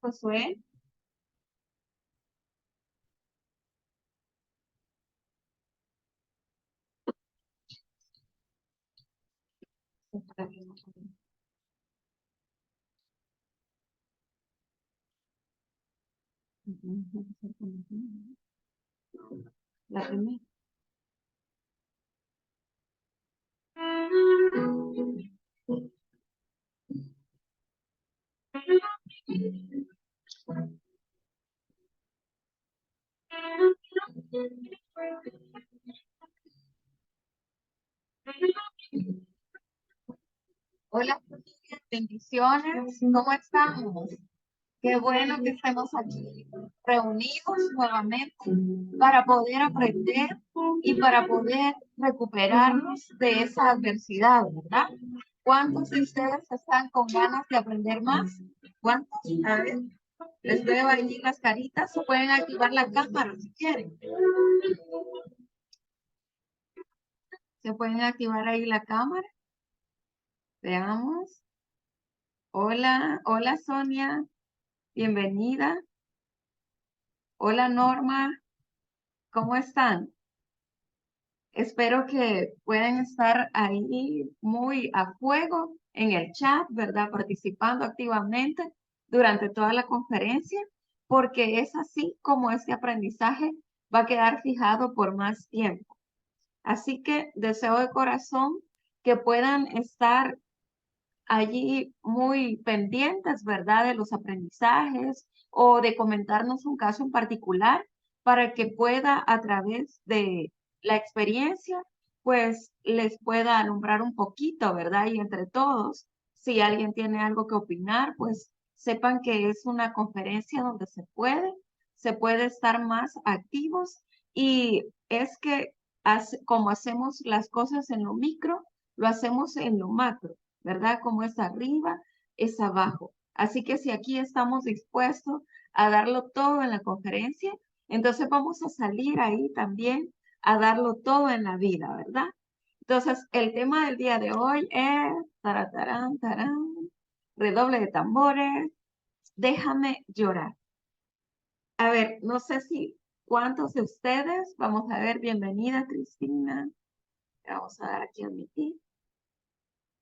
Josué. La primera. Hola, bendiciones. ¿Cómo estamos? Qué bueno que estemos aquí reunidos nuevamente para poder aprender y para poder recuperarnos de esa adversidad, ¿verdad? ¿Cuántos de ustedes están con ganas de aprender más? ¿Cuántos? A ver, les veo ahí las caritas. Pueden activar la cámara si quieren. Se pueden activar ahí la cámara. Veamos. Hola, hola Sonia. Bienvenida. Hola Norma. ¿Cómo están? Espero que puedan estar ahí muy a fuego en el chat, ¿verdad? Participando activamente durante toda la conferencia, porque es así como este aprendizaje va a quedar fijado por más tiempo. Así que deseo de corazón que puedan estar allí muy pendientes, ¿verdad? De los aprendizajes o de comentarnos un caso en particular para que pueda a través de la experiencia, pues les pueda alumbrar un poquito, ¿verdad? Y entre todos, si alguien tiene algo que opinar, pues sepan que es una conferencia donde se puede estar más activos y es que como hacemos las cosas en lo micro, lo hacemos en lo macro. ¿Verdad? Como es arriba, es abajo. Así que si aquí estamos dispuestos a darlo todo en la conferencia, entonces vamos a salir ahí también a darlo todo en la vida, ¿verdad? Entonces, el tema del día de hoy es, taratarán, tarán, redoble de tambores, déjame llorar. A ver, no sé si cuántos de ustedes, vamos a ver, bienvenida Cristina, vamos a dar aquí a admitir.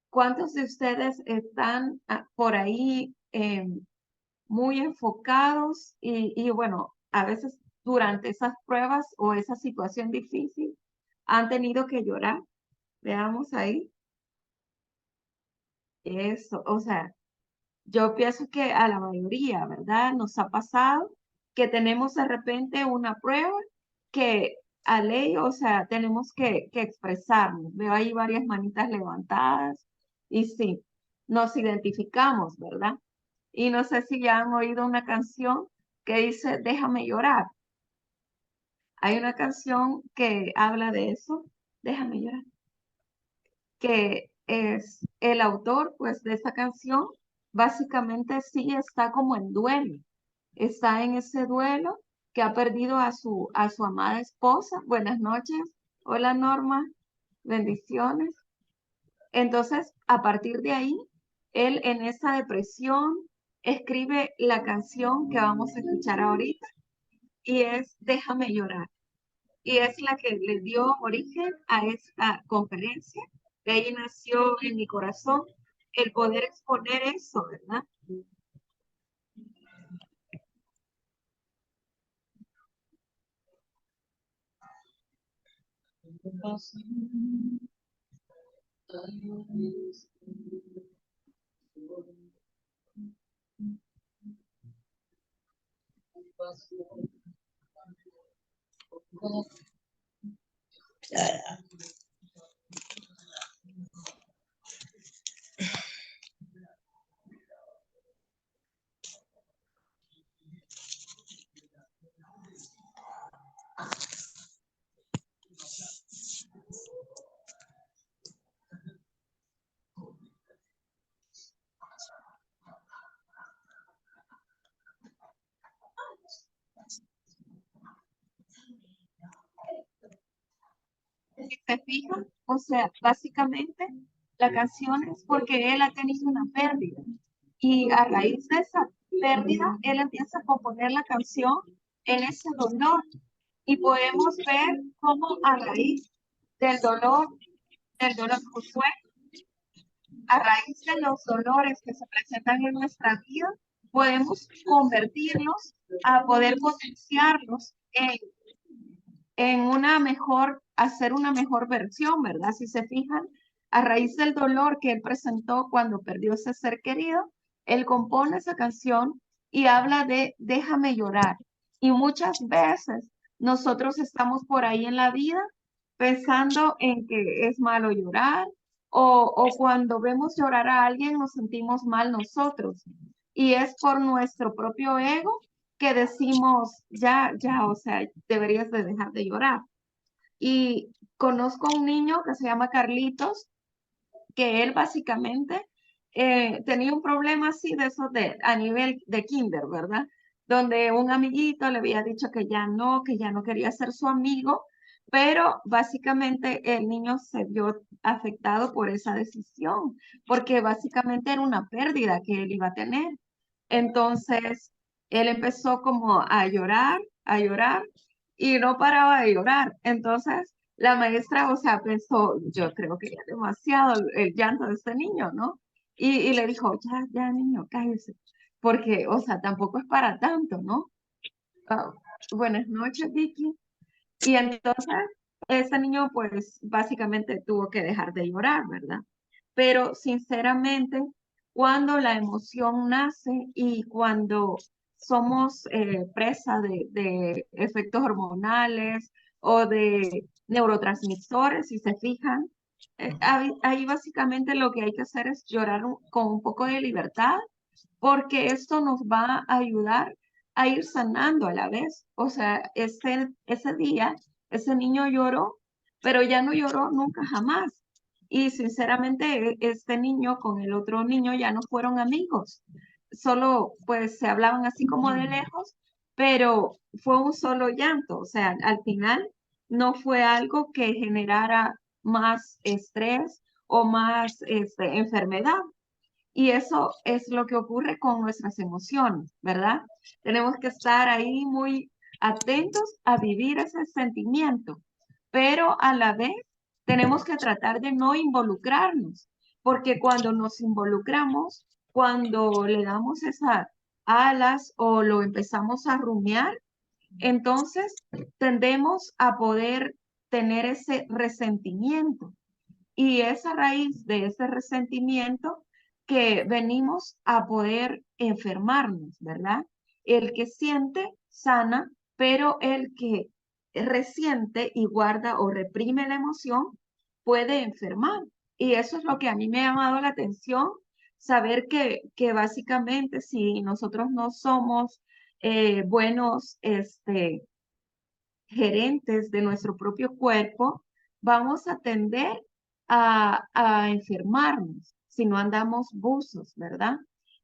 ¿Cuántos de ustedes están por ahí muy enfocados y bueno, a veces durante esas pruebas o esa situación difícil han tenido que llorar? Veamos ahí. Eso, o sea, yo pienso que a la mayoría, ¿verdad? Nos ha pasado que tenemos de repente una prueba que a ley, o sea, tenemos que expresarnos. Veo ahí varias manitas levantadas y sí, nos identificamos, ¿verdad? Y no sé si ya han oído una canción que dice, déjame llorar. Hay una canción que habla de eso, déjame llorar, que es el autor pues de esta canción, básicamente sí está como en duelo, está en ese duelo que ha perdido a su amada esposa. Buenas noches, hola Norma, bendiciones. Entonces, a partir de ahí, él en esa depresión escribe la canción que vamos a escuchar ahorita y es Déjame llorar. Y es la que le dio origen a esta conferencia. De ahí nació en mi corazón el poder exponer eso, ¿verdad? Si se fijan, o sea, básicamente la canción es porque él ha tenido una pérdida y a raíz de esa pérdida, él empieza a componer la canción en ese dolor y podemos ver cómo a raíz del dolor, Josué, a raíz de los dolores que se presentan en nuestra vida, podemos convertirlos a poder potenciarlos en una mejor, hacer una mejor versión, ¿verdad? Si se fijan, a raíz del dolor que él presentó cuando perdió ese ser querido, él compone esa canción y habla de déjame llorar. Y muchas veces nosotros estamos por ahí en la vida pensando en que es malo llorar o cuando vemos llorar a alguien nos sentimos mal nosotros. Y es por nuestro propio ego que decimos, ya, o sea, deberías de dejar de llorar. Y conozco a un niño que se llama Carlitos, que él básicamente tenía un problema así de eso a nivel de kinder, ¿verdad? Donde un amiguito le había dicho que ya no quería ser su amigo, pero básicamente el niño se vio afectado por esa decisión, porque básicamente era una pérdida que él iba a tener. Entonces, él empezó como a llorar, y no paraba de llorar. Entonces, la maestra, o sea, pensó, yo creo que ya demasiado el llanto de este niño, ¿no? Y le dijo, ya, niño, cállese, porque, o sea, tampoco es para tanto, ¿no? Ah, buenas noches, Vicky. Y entonces, ese niño, pues, básicamente tuvo que dejar de llorar, ¿verdad? Pero, sinceramente, cuando la emoción nace y cuando somos presa de efectos hormonales o de neurotransmisores, si se fijan, ahí básicamente lo que hay que hacer es llorar con un poco de libertad, porque esto nos va a ayudar a ir sanando a la vez. O sea, ese día, ese niño lloró, pero ya no lloró nunca jamás. Y sinceramente, este niño con el otro niño ya no fueron amigos. Solo pues se hablaban así como de lejos, pero fue un solo llanto. O sea, al final no fue algo que generara más estrés o más enfermedad. Y eso es lo que ocurre con nuestras emociones, ¿verdad? Tenemos que estar ahí muy atentos a vivir ese sentimiento, pero a la vez tenemos que tratar de no involucrarnos, porque cuando nos involucramos, cuando le damos esas alas o lo empezamos a rumiar, entonces tendemos a poder tener ese resentimiento. Y es a raíz de ese resentimiento que venimos a poder enfermarnos, ¿verdad? El que siente sana, pero el que resiente y guarda o reprime la emoción puede enfermar. Y eso es lo que a mí me ha llamado la atención, saber que básicamente si nosotros no somos buenos gerentes de nuestro propio cuerpo, vamos a tender a enfermarnos si no andamos buzos, ¿verdad?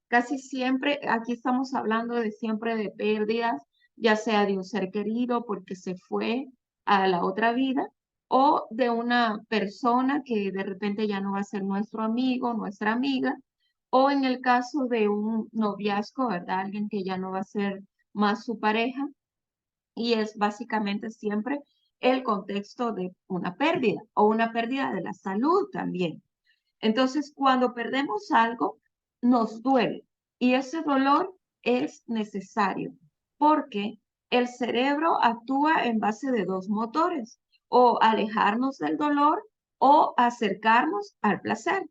Casi siempre, aquí estamos hablando de siempre de pérdidas, ya sea de un ser querido porque se fue a la otra vida, o de una persona que de repente ya no va a ser nuestro amigo, nuestra amiga, o en el caso de un noviazgo, ¿verdad? Alguien que ya no va a ser más su pareja, y es básicamente siempre el contexto de una pérdida o una pérdida de la salud también. Entonces, cuando perdemos algo, nos duele y ese dolor es necesario porque el cerebro actúa en base de dos motores, o alejarnos del dolor o acercarnos al placer.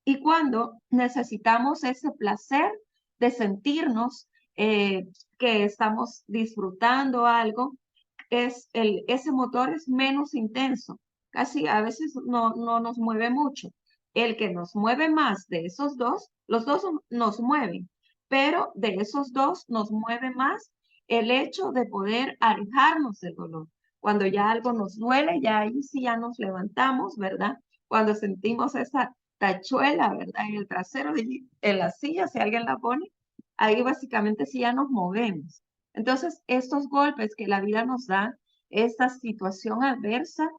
Y cuando necesitamos ese placer de sentirnos que estamos disfrutando algo, ese motor es menos intenso. Casi a veces no nos mueve mucho. El que nos mueve más de esos dos, los dos nos mueven, pero de esos dos nos mueve más el hecho de poder alejarnos del dolor. Cuando ya algo nos duele, ya ahí sí ya nos levantamos, ¿verdad? Cuando sentimos esa tachuela, ¿verdad? En el trasero, en la silla, si alguien la pone, ahí básicamente sí ya nos movemos. Entonces, estos golpes que la vida nos da, esta situación adversa,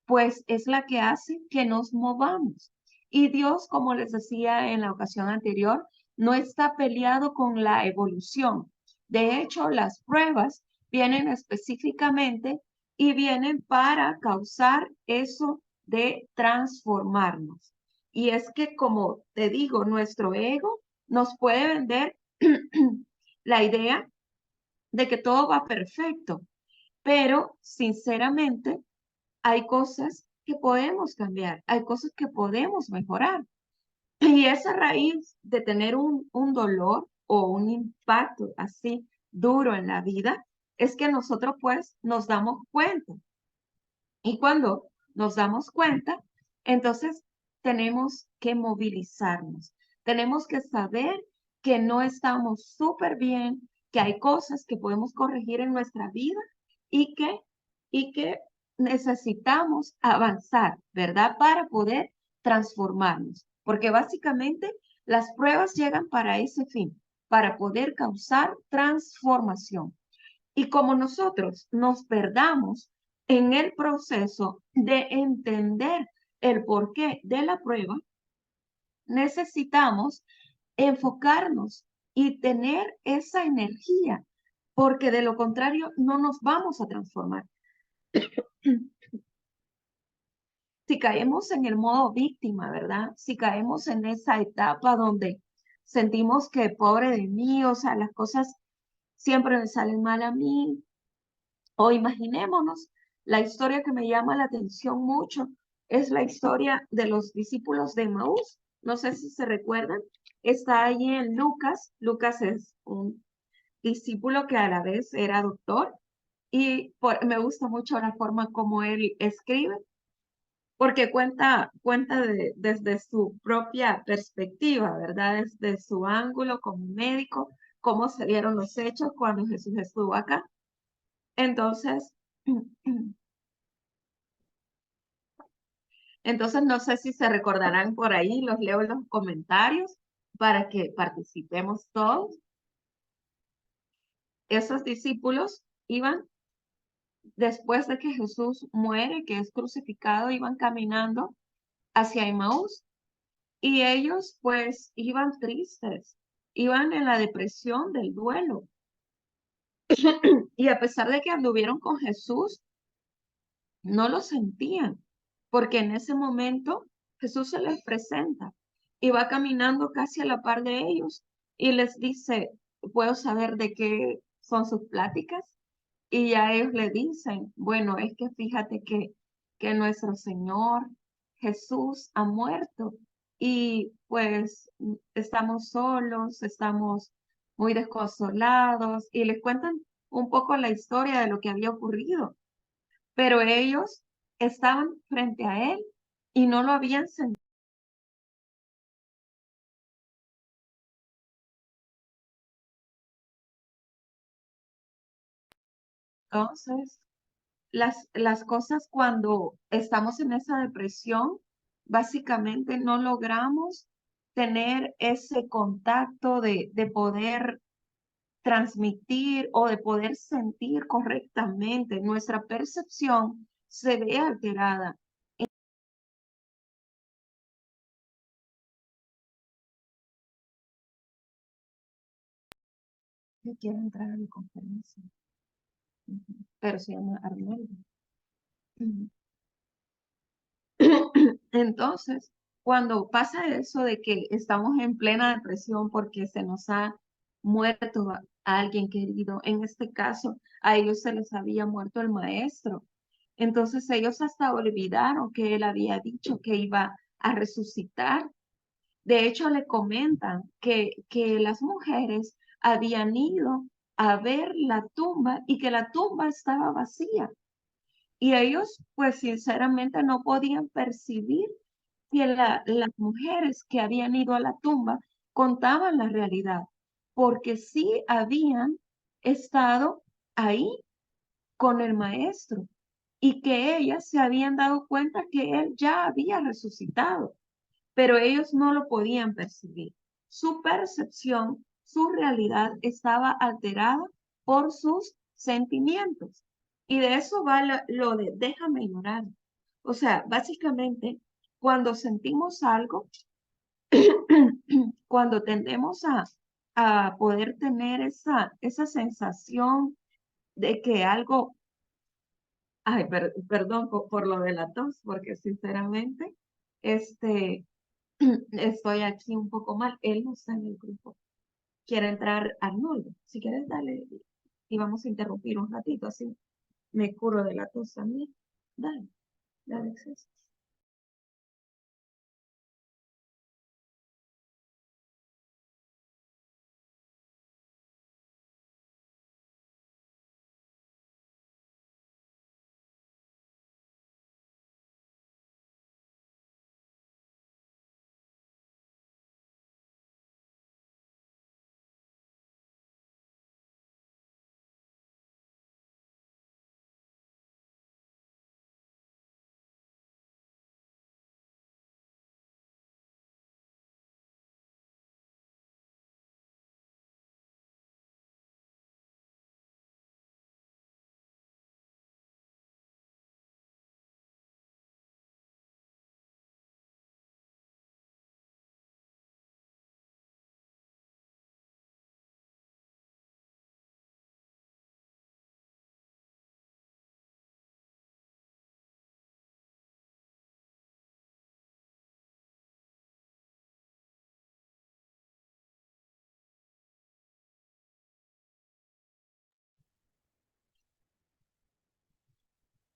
pues es la que hace que nos movamos. Y Dios, como les decía en la ocasión anterior, no está peleado con la evolución. De hecho, las pruebas vienen específicamente y vienen para causar eso de transformarnos. Y es que, como te digo, nuestro ego nos puede vender la idea de que todo va perfecto, pero sinceramente hay cosas que podemos cambiar, hay cosas que podemos mejorar. Y esa raíz de tener un dolor o un impacto así duro en la vida es que nosotros pues nos damos cuenta. Y cuando nos damos cuenta, entonces tenemos que movilizarnos. Tenemos que saber que no estamos súper bien, que hay cosas que podemos corregir en nuestra vida y que necesitamos avanzar, ¿verdad? Para poder transformarnos. Porque básicamente las pruebas llegan para ese fin, para poder causar transformación. Y como nosotros nos perdamos en el proceso de entender el porqué de la prueba, necesitamos enfocarnos y tener esa energía, porque de lo contrario no nos vamos a transformar. Si caemos en el modo víctima, ¿verdad? Si caemos en esa etapa donde sentimos que pobre de mí, o sea, las cosas siempre me salen mal a mí, o imaginémonos, la historia que me llama la atención mucho es la historia de los discípulos de Maús. No sé si se recuerdan, está ahí en Lucas. Lucas es un discípulo que a la vez era doctor y me gusta mucho la forma como él escribe, porque cuenta desde su propia perspectiva, ¿verdad? Desde su ángulo como médico, cómo se dieron los hechos cuando Jesús estuvo acá. Entonces, Entonces, no sé si se recordarán por ahí, los leo en los comentarios para que participemos todos. Esos discípulos iban, después de que Jesús muere, que es crucificado, iban caminando hacia Emaús y ellos pues iban tristes, iban en la depresión del duelo. Y a pesar de que anduvieron con Jesús, no lo sentían, porque en ese momento Jesús se les presenta y va caminando casi a la par de ellos y les dice, ¿puedo saber de qué son sus pláticas? Y ya ellos le dicen, bueno, es que fíjate que nuestro Señor Jesús ha muerto y pues estamos solos, estamos muy desconsolados y les cuentan un poco la historia de lo que había ocurrido, pero ellos estaban frente a él y no lo habían sentido. Entonces, las cosas cuando estamos en esa depresión, básicamente no logramos tener ese contacto de poder transmitir o de poder sentir correctamente. Nuestra percepción se ve alterada. Yo quiero entrar a la conferencia, ujú, pero se llama Arnoldo. Ujú. Entonces, cuando pasa eso de que estamos en plena depresión porque se nos ha muerto a alguien querido, en este caso a ellos se les había muerto el maestro, entonces ellos hasta olvidaron que él había dicho que iba a resucitar. De hecho, le comentan que las mujeres habían ido a ver la tumba y que la tumba estaba vacía. Y ellos, pues sinceramente, no podían percibir que las mujeres que habían ido a la tumba contaban la realidad, porque sí habían estado ahí con el maestro y que ellas se habían dado cuenta que él ya había resucitado, pero ellos no lo podían percibir. Su percepción, su realidad estaba alterada por sus sentimientos. Y de eso va lo de déjame llorar. O sea, básicamente, cuando sentimos algo, cuando tendemos a poder tener esa sensación de que algo, ay, perdón por lo de la tos, porque sinceramente, este, estoy aquí un poco mal. Él no está en el grupo. Quiere entrar Arnoldo. Si quieres, dale. Y vamos a interrumpir un ratito, así me curo de la tos también. Dale, dale acceso.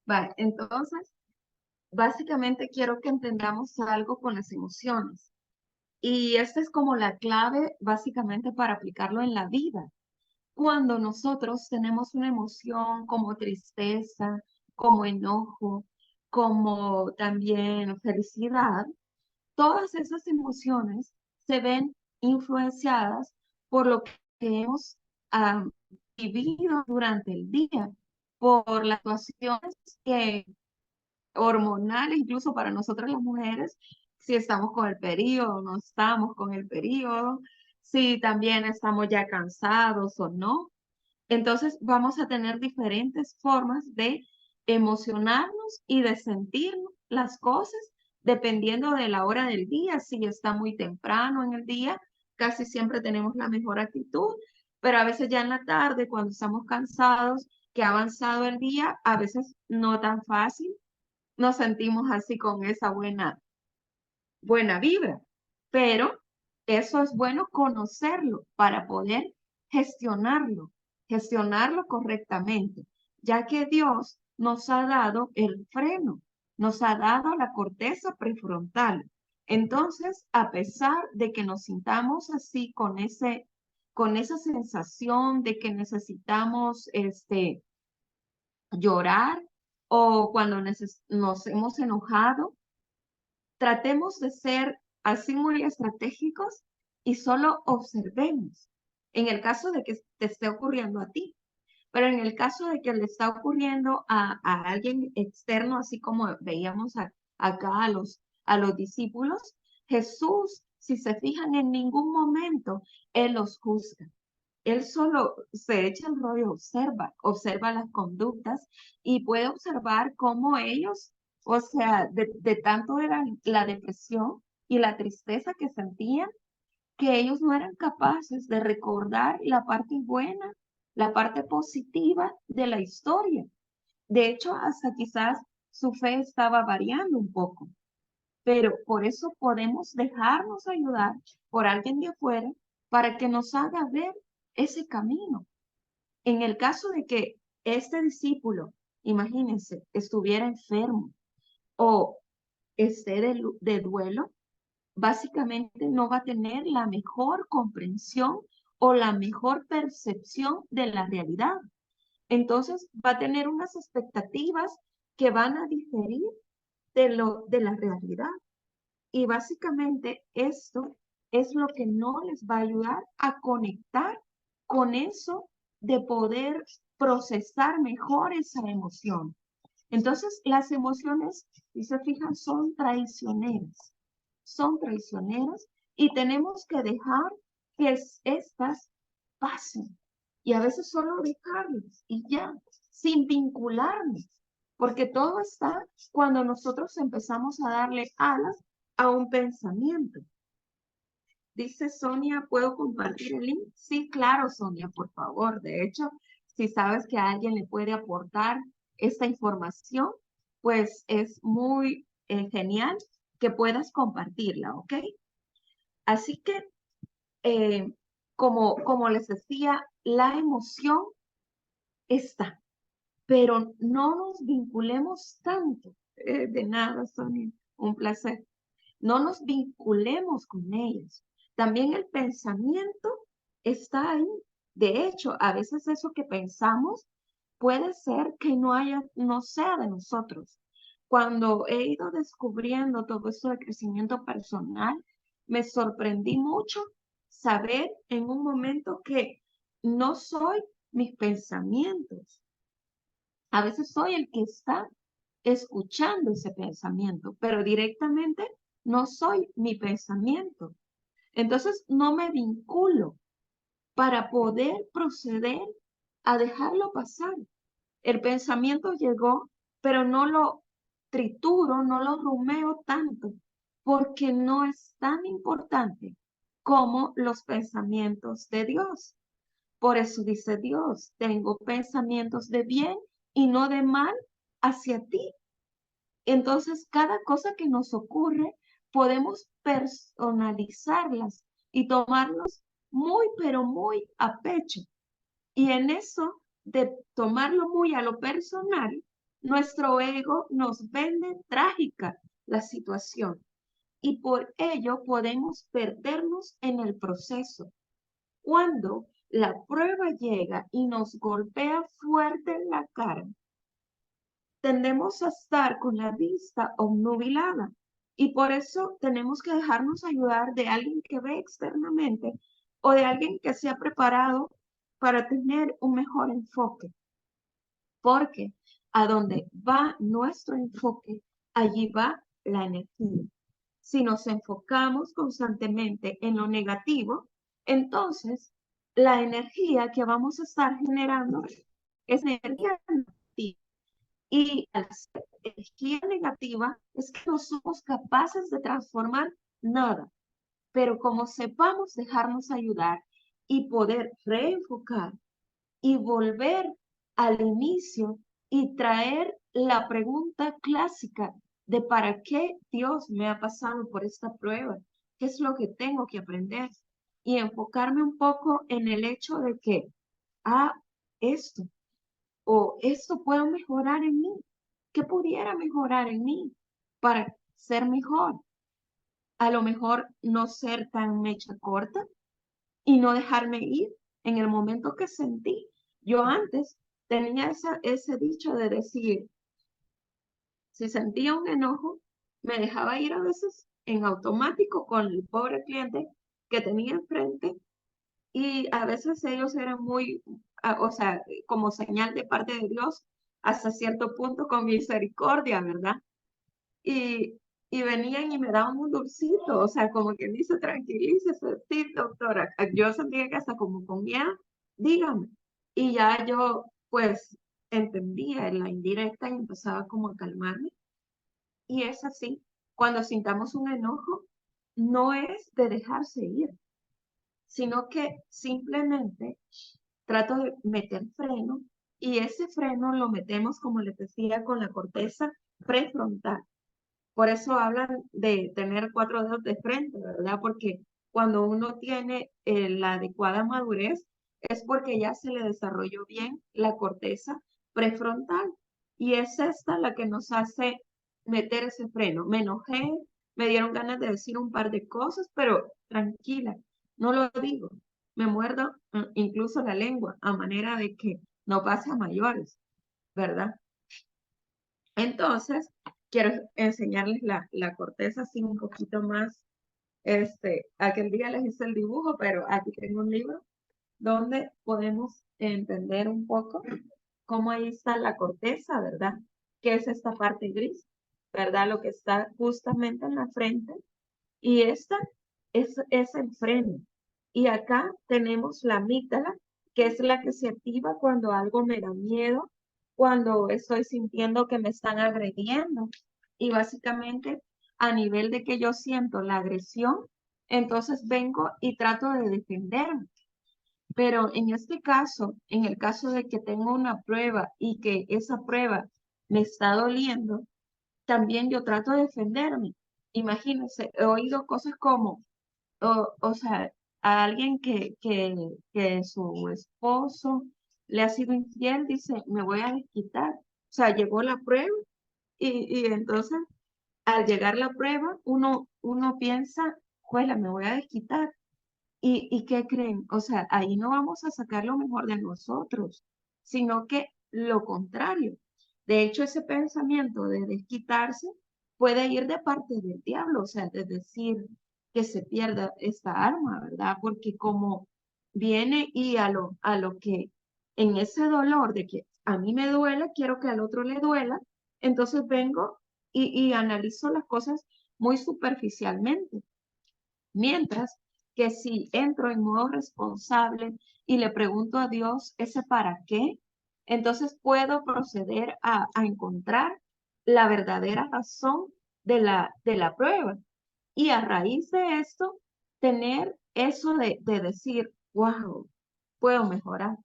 Vale, entonces, básicamente quiero que entendamos algo con las emociones. Y esta es como la clave, básicamente, para aplicarlo en la vida. Cuando nosotros tenemos una emoción como tristeza, como enojo, como también felicidad, todas esas emociones se ven influenciadas por lo que hemos ah, vivido durante el día, por las situaciones que, hormonales, incluso para nosotras las mujeres, si estamos con el periodo o no estamos con el periodo, si también estamos ya cansados o no. Entonces vamos a tener diferentes formas de emocionarnos y de sentir las cosas dependiendo de la hora del día. Si está muy temprano en el día, casi siempre tenemos la mejor actitud, pero a veces ya en la tarde, cuando estamos cansados, que ha avanzado el día, a veces no tan fácil, nos sentimos así con esa buena vibra. Pero eso es bueno conocerlo para poder gestionarlo, gestionarlo correctamente, ya que Dios nos ha dado el freno, nos ha dado la corteza prefrontal. Entonces, a pesar de que nos sintamos así con esa sensación de que necesitamos llorar o cuando nos hemos enojado, tratemos de ser así muy estratégicos y solo observemos. En el caso de que te esté ocurriendo a ti, pero en el caso de que le está ocurriendo a alguien externo, así como veíamos acá a los discípulos, Jesús, si se fijan, en ningún momento Él los juzga. Él solo se echa el rollo, observa las conductas y puede observar cómo ellos, o sea, de tanto era la depresión y la tristeza que sentían, que ellos no eran capaces de recordar la parte buena, la parte positiva de la historia. De hecho, hasta quizás su fe estaba variando un poco, pero por eso podemos dejarnos ayudar por alguien de afuera para que nos haga ver ese camino. En el caso de que este discípulo, imagínense, estuviera enfermo o esté de duelo, básicamente no va a tener la mejor comprensión o la mejor percepción de la realidad. Entonces va a tener unas expectativas que van a diferir de la realidad. Y básicamente esto es lo que no les va a ayudar a conectar con eso de poder procesar mejor esa emoción. Entonces, las emociones, si se fijan, son traicioneras y tenemos que dejar que estas pasen. Y a veces solo dejarlas y ya, sin vincularnos, porque todo está cuando nosotros empezamos a darle alas a un pensamiento. Dice Sonia, ¿puedo compartir el link? Sí, claro, Sonia, por favor. De hecho, si sabes que a alguien le puede aportar esta información, pues es muy genial que puedas compartirla, ¿ok? Así que, eh, como les decía, la emoción está, pero no nos vinculemos tanto. De nada, Sonia, un placer. No nos vinculemos con ellas. También el pensamiento está ahí. De hecho, a veces eso que pensamos puede ser que no sea de nosotros. Cuando he ido descubriendo todo esto de crecimiento personal, me sorprendí mucho saber en un momento que no soy mis pensamientos. A veces soy el que está escuchando ese pensamiento, pero directamente no soy mi pensamiento. Entonces no me vinculo para poder proceder a dejarlo pasar. El pensamiento llegó, pero no lo trituro, no lo rumeo tanto, porque no es tan importante como los pensamientos de Dios. Por eso dice Dios, tengo pensamientos de bien y no de mal hacia ti. Entonces, cada cosa que nos ocurre, podemos personalizarlas y tomarlos muy, pero muy a pecho. Y en eso de tomarlo muy a lo personal, nuestro ego nos vende trágica la situación y por ello podemos perdernos en el proceso. Cuando la prueba llega y nos golpea fuerte en la cara, tendemos a estar con la vista obnubilada y por eso tenemos que dejarnos ayudar de alguien que ve externamente o de alguien que se ha preparado para tener un mejor enfoque, porque a donde va nuestro enfoque, allí va la energía. Si nos enfocamos constantemente en lo negativo, entonces la energía que vamos a estar generando es energía negativa. Y al ser energía negativa es que no somos capaces de transformar nada. Pero como sepamos dejarnos ayudar y poder reenfocar y volver al inicio y traer la pregunta clásica de para qué Dios me ha pasado por esta prueba, qué es lo que tengo que aprender y enfocarme un poco en el hecho de que, ah, esto o esto puedo mejorar en mí, qué pudiera mejorar en mí para ser mejor. A lo mejor no ser tan mecha corta y no dejarme ir en el momento que sentí. Yo antes tenía ese dicho de decir, si sentía un enojo, me dejaba ir a veces en automático con el pobre cliente que tenía enfrente y a veces ellos eran muy, o sea, como señal de parte de Dios, hasta cierto punto con misericordia, ¿verdad? Y, y venían y me daban un dulcito, o sea, como que dice, tranquilícese, sí, doctora. Yo sentía que hasta como con miedo, dígame. Y ya yo, pues, entendía en la indirecta y empezaba como a calmarme. Y es así, cuando sintamos un enojo, no es de dejarse ir, sino que simplemente trato de meter freno y ese freno lo metemos, como les decía, con la corteza prefrontal. Por eso hablan de tener 4 dedos de frente, ¿verdad? Porque cuando uno tiene la adecuada madurez es porque ya se le desarrolló bien la corteza prefrontal. Y es esta la que nos hace meter ese freno. Me enojé, me dieron ganas de decir un par de cosas, pero tranquila, no lo digo. Me muerdo incluso la lengua a manera de que no pase a mayores, ¿verdad? Entonces, quiero enseñarles la corteza así un poquito más. Aquel día les hice el dibujo, pero aquí tengo un libro donde podemos entender un poco cómo ahí está la corteza, ¿verdad? Que es esta parte gris, ¿verdad? Lo que está justamente en la frente. Y esta es el freno. Y acá tenemos la amígdala, que es la que se activa cuando algo me da miedo, cuando estoy sintiendo que me están agrediendo. Y básicamente a nivel de que yo siento la agresión, entonces vengo y trato de defenderme. Pero en este caso, en el caso de que tengo una prueba y que esa prueba me está doliendo, también yo trato de defenderme. Imagínense, he oído cosas como, o sea, a alguien que su esposo le ha sido infiel, dice, me voy a desquitar. O sea, llegó la prueba y entonces al llegar la prueba, uno piensa, juela, me voy a desquitar. ¿Y qué creen? O sea, ahí no vamos a sacar lo mejor de nosotros, sino que lo contrario. De hecho, ese pensamiento de desquitarse puede ir de parte del diablo, o sea, de decir que se pierda esta arma, ¿verdad? Porque como viene y a lo que en ese dolor de que a mí me duele, quiero que al otro le duela, entonces vengo y analizo las cosas muy superficialmente. Mientras que si entro en modo responsable y le pregunto a Dios ese para qué, entonces puedo proceder a encontrar la verdadera razón de la prueba. Y a raíz de esto, tener eso de decir, wow, puedo mejorar.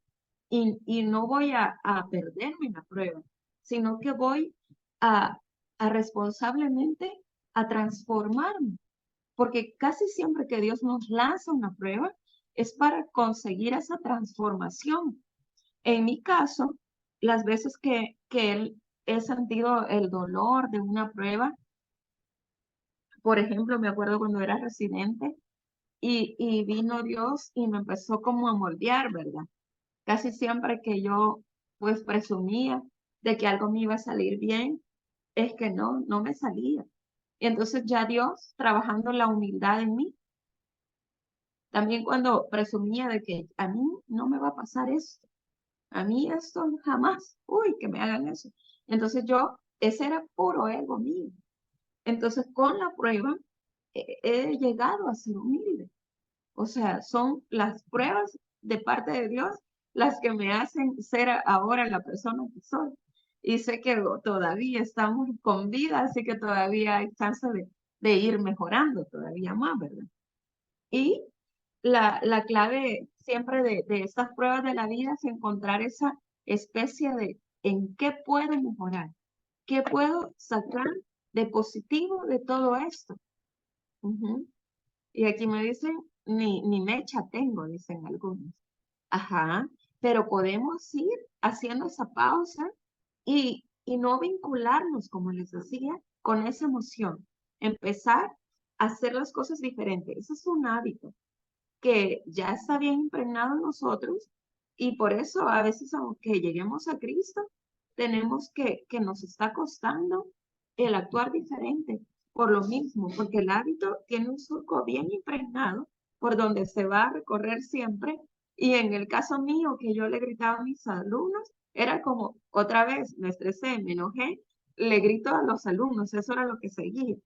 Y no voy a perderme en la prueba, sino que voy a, a responsablemente a transformarme porque casi siempre que Dios nos lanza una prueba es para conseguir esa transformación. En mi caso, las veces que he sentido el dolor de una prueba, por ejemplo, me acuerdo cuando era residente y vino Dios y me empezó como a moldear, ¿verdad? Casi siempre que yo pues presumía de que algo me iba a salir bien, es que no me salía. Y entonces ya Dios, trabajando la humildad en mí, también cuando presumía de que a mí no me va a pasar esto, a mí esto jamás, uy, que me hagan eso. Entonces ese era puro ego mío. Entonces con la prueba he llegado a ser humilde. O sea, son las pruebas de parte de Dios las que me hacen ser ahora la persona que soy. Y sé que todavía estamos con vida, así que todavía hay chance de ir mejorando todavía más, ¿verdad? Y la clave siempre de estas pruebas de la vida es encontrar esa especie de en qué puedo mejorar, qué puedo sacar de positivo de todo esto. Ujú. Y aquí me dicen, ni mecha tengo, dicen algunos. Ajá, pero podemos ir haciendo esa pausa y no vincularnos, como les decía, con esa emoción. Empezar a hacer las cosas diferentes. Ese es un hábito que ya está bien impregnado en nosotros y por eso a veces aunque lleguemos a Cristo, tenemos que nos está costando el actuar diferente por lo mismo, porque el hábito tiene un surco bien impregnado por donde se va a recorrer siempre y en el caso mío que yo le gritaba a mis alumnos, era como otra vez me estresé, me enojé, le grito a los alumnos, eso era lo que seguía.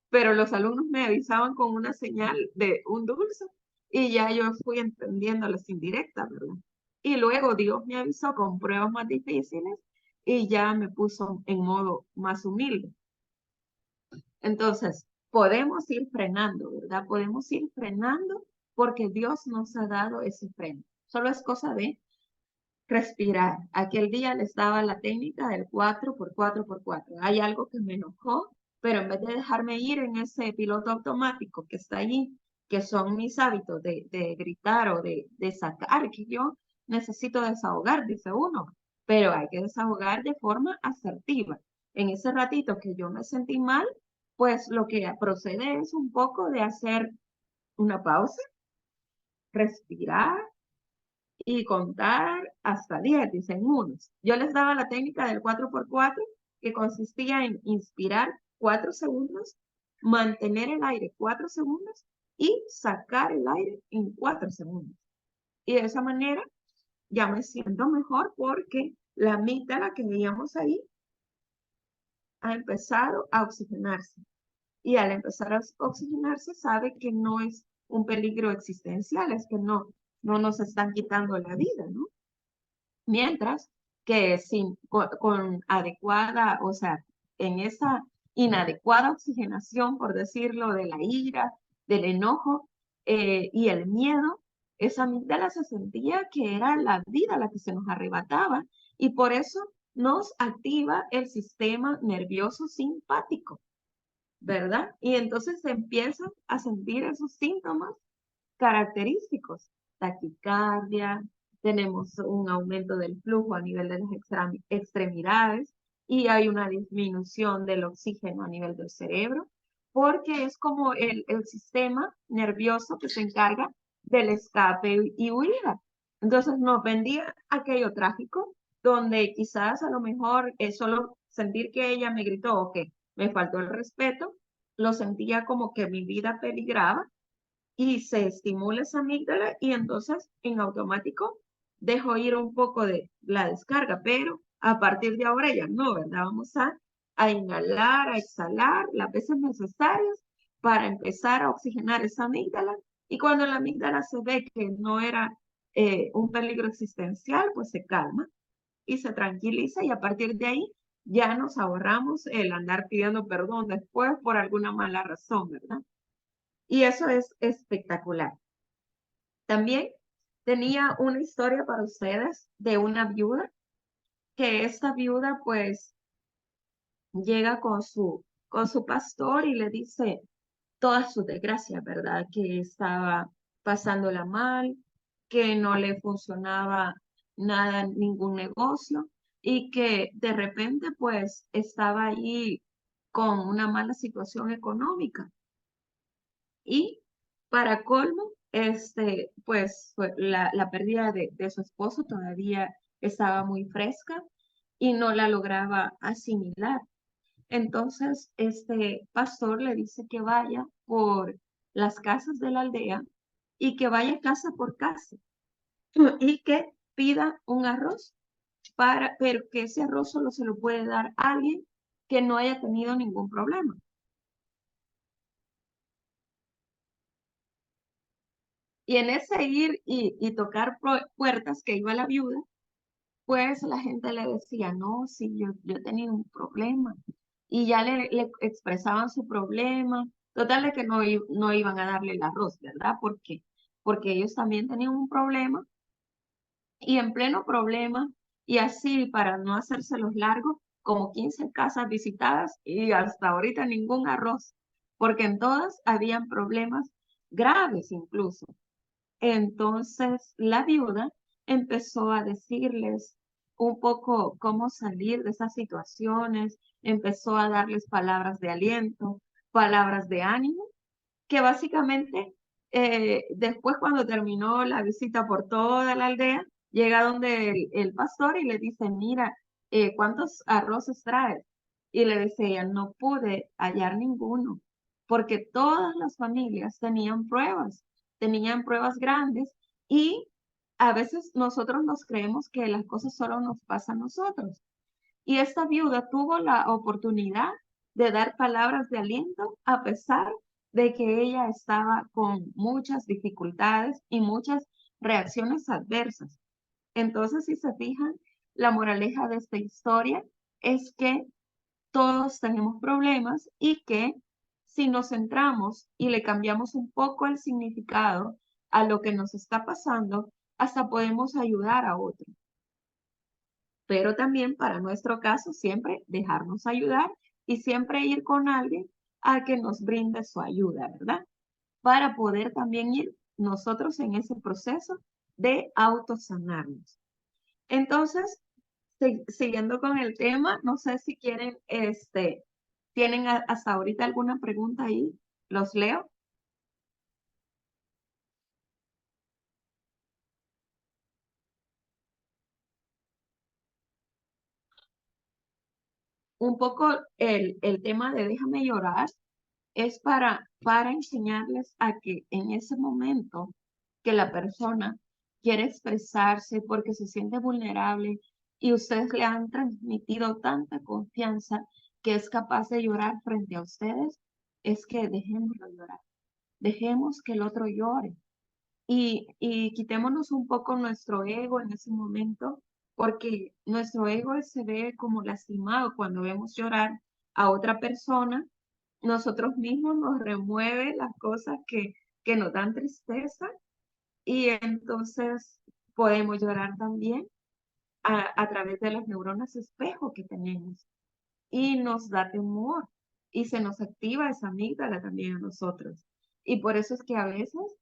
pero los alumnos me avisaban con una señal de un dulce y ya yo fui entendiendo las indirectas, ¿verdad? Y luego Dios me avisó con pruebas más difíciles y ya me puso en modo más humilde. Entonces, podemos ir frenando, ¿verdad? Podemos ir frenando porque Dios nos ha dado ese freno. Solo es cosa de respirar. Aquel día les daba la técnica del 4x4x4. Hay algo que me enojó, pero en vez de dejarme ir en ese piloto automático que está allí, que son mis hábitos de gritar o de sacar, que yo necesito desahogar, dice uno, pero hay que desahogar de forma asertiva. En ese ratito que yo me sentí mal, pues lo que procede es un poco de hacer una pausa, respirar y contar hasta 10, dicen unos. Yo les daba la técnica del 4x4, que consistía en inspirar 4 segundos, mantener el aire 4 segundos y sacar el aire en 4 segundos. Y de esa manera ya me siento mejor porque la amígdala que veíamos ahí ha empezado a oxigenarse. Y al empezar a oxigenarse sabe que no es un peligro existencial, es que no nos están quitando la vida, ¿no? Mientras que con adecuada, o sea, en esa inadecuada oxigenación, por decirlo, de la ira, del enojo y el miedo, esa amígdala se sentía que era la vida la que se nos arrebataba y por eso nos activa el sistema nervioso simpático, ¿verdad? Y entonces se empiezan a sentir esos síntomas característicos, taquicardia, tenemos un aumento del flujo a nivel de las extremidades y hay una disminución del oxígeno a nivel del cerebro, porque es como el sistema nervioso que se encarga del escape y huida. Entonces nos vendía aquello trágico, donde quizás a lo mejor es solo sentir que ella me gritó o que me faltó el respeto, lo sentía como que mi vida peligraba y se estimula esa amígdala y entonces en automático dejo ir un poco de la descarga, pero a partir de ahora ya no, ¿verdad? Vamos a inhalar, a exhalar las veces necesarias para empezar a oxigenar esa amígdala y cuando la amígdala se ve que no era un peligro existencial, pues se calma y se tranquiliza y a partir de ahí ya nos ahorramos el andar pidiendo perdón después por alguna mala razón, ¿verdad? Y eso es espectacular. También tenía una historia para ustedes de una viuda, que esta viuda pues llega con su pastor y le dice todas sus desgracias, ¿verdad? Que estaba pasándola mal, que no le funcionaba nada, ningún negocio y que de repente pues estaba ahí con una mala situación económica. Y para colmo, pues la pérdida de su esposo todavía estaba muy fresca y no la lograba asimilar. Entonces, este pastor le dice que vaya por las casas de la aldea y que vaya casa por casa y que pida un arroz pero que ese arroz solo se lo puede dar a alguien que no haya tenido ningún problema. Y en ese ir y tocar puertas que iba la viuda, pues la gente le decía, no, sí, yo he tenido un problema. Y ya le expresaban su problema. Total de que no iban a darle el arroz, ¿verdad? Porque ellos también tenían un problema y en pleno problema, y así para no hacérselos largos, como 15 casas visitadas y hasta ahorita ningún arroz, porque en todas habían problemas graves incluso. Entonces la viuda empezó a decirles un poco cómo salir de esas situaciones, empezó a darles palabras de aliento, palabras de ánimo, que básicamente después cuando terminó la visita por toda la aldea, llega donde el pastor y le dice, mira, ¿cuántos arroces traes? Y le dice ella, no pude hallar ninguno, porque todas las familias tenían pruebas grandes y a veces nosotros nos creemos que las cosas solo nos pasan a nosotros. Y esta viuda tuvo la oportunidad de dar palabras de aliento a pesar de que ella estaba con muchas dificultades y muchas reacciones adversas. Entonces, si se fijan, la moraleja de esta historia es que todos tenemos problemas y que si nos centramos y le cambiamos un poco el significado a lo que nos está pasando, hasta podemos ayudar a otros. Pero también para nuestro caso, siempre dejarnos ayudar y siempre ir con alguien a que nos brinde su ayuda, ¿verdad? Para poder también ir nosotros en ese proceso de autosanarnos. Entonces, siguiendo con el tema, no sé si quieren, tienen hasta ahorita alguna pregunta ahí, los leo. Un poco el tema de déjame llorar es para enseñarles a que en ese momento que la persona quiere expresarse porque se siente vulnerable y ustedes le han transmitido tanta confianza que es capaz de llorar frente a ustedes, es que dejémoslo llorar, dejemos que el otro llore y quitémonos un poco nuestro ego en ese momento, porque nuestro ego se ve como lastimado cuando vemos llorar a otra persona. Nosotros mismos nos remueve las cosas que nos dan tristeza y entonces podemos llorar también a través de las neuronas espejo que tenemos y nos da temor y se nos activa esa amígdala también a nosotros. Y por eso es que a veces